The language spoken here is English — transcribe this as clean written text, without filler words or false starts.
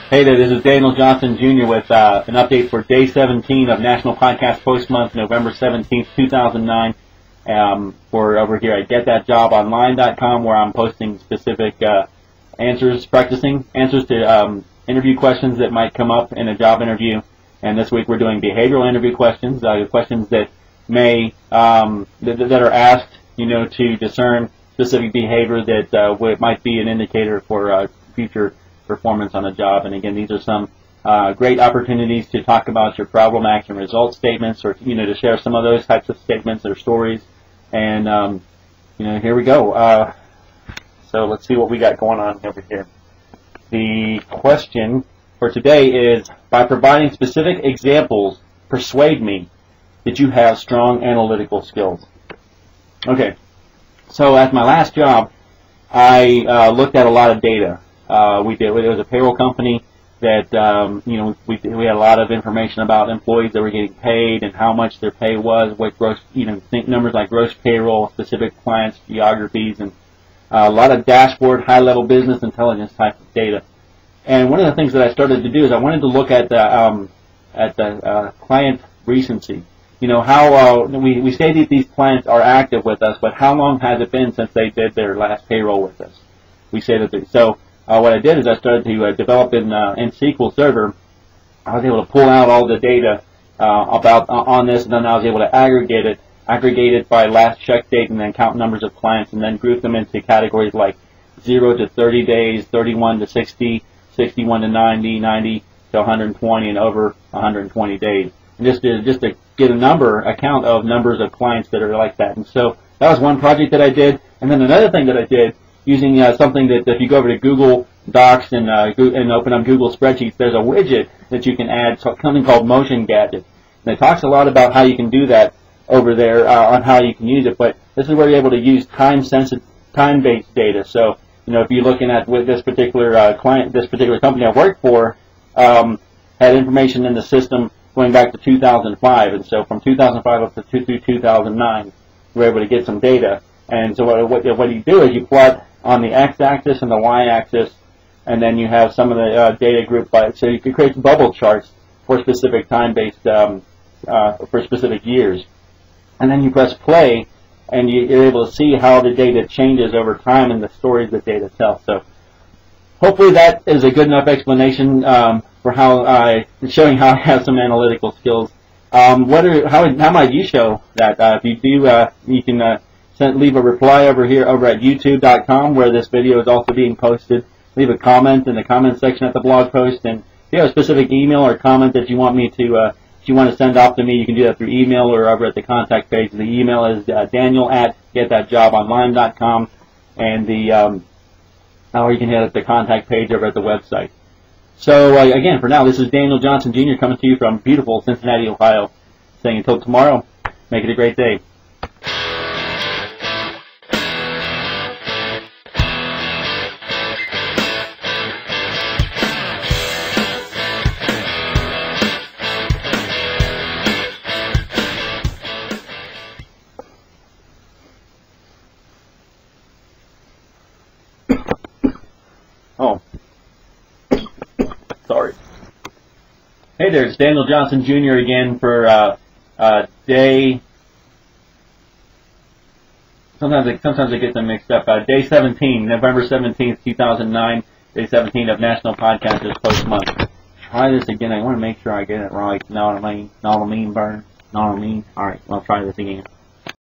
Hey there, this is Daniel Johnson Jr. with an update for Day 17 of National Podcast Post Month, November 17th, 2009. We're over here at GetThatJobOnline.com, where I'm posting specific practicing answers to interview questions that might come up in a job interview. And this week we're doing behavioral interview questions, questions that may that are asked, to discern specific behavior that might be an indicator for future performance on a job. And again, these are some great opportunities to talk about your problem, action, result statements, or to share some of those types of statements or stories. And here we go. So let's see what we got going on over here. The question for today is, by providing specific examples, persuade me that you have strong analytical skills. Okay, so at my last job, I looked at a lot of data. It was a payroll company that we had a lot of information about employees that were getting paid and how much their pay was, what gross, think numbers like gross payroll, specific clients, geographies, and a lot of dashboard, high-level business intelligence type of data. And one of the things that I started to do is I wanted to look at the client recency. How we say that these clients are active with us, but how long has it been since they did their last payroll with us? We say that what I did is I started to develop in SQL Server. I was able to pull out all the data on this, and then I was able to aggregate it by last check date, and then count numbers of clients, and then group them into categories like 0 to 30 days, 31 to 60, 61 to 90, 90 to 120, and over 120 days. And just to get a count of numbers of clients that are like that. And so that was one project that I did. And then another thing that I did, using something that if you go over to Google Docs and open up Google Spreadsheets, there's a widget that you can add, something called Motion Gadget. And it talks a lot about how you can do that over there, on how you can use it. But this is where you're able to use time-based data. So, if you're looking at with this particular client, this particular company I worked for, had information in the system going back to 2005. And so from 2005 up to through 2009, we were able to get some data. And so what you do is you plot on the x-axis and the y-axis, and then you have some of the data grouped by it. So you can create bubble charts for specific time-based, for specific years. And then you press play, and you're able to see how the data changes over time and the stories that data tells. So hopefully that is a good enough explanation for showing how I have some analytical skills. How might you show that? If you do, you can leave a reply over here over at youtube.com, where this video is also being posted. Leave a comment in the comment section at the blog post, and if you have a specific email or comment that you want me to send off to me, you can do that through email or over at the contact page. The email is daniel@getthatjobonline.com, and or you can hit the contact page over at the website. So again, for now, this is Daniel Johnson Jr. coming to you from beautiful Cincinnati, Ohio, saying until tomorrow, make it a great day. Oh, sorry. Hey there, it's Daniel Johnson Jr. again for day. Sometimes I get them mixed up. Day 17, November 17th, 2009. Day 17 of National Podcasters Post Month. Try this again. I want to make sure I get it right. Know what I mean? Know what I mean, Burn? Know what I mean? All right, I'll try this again.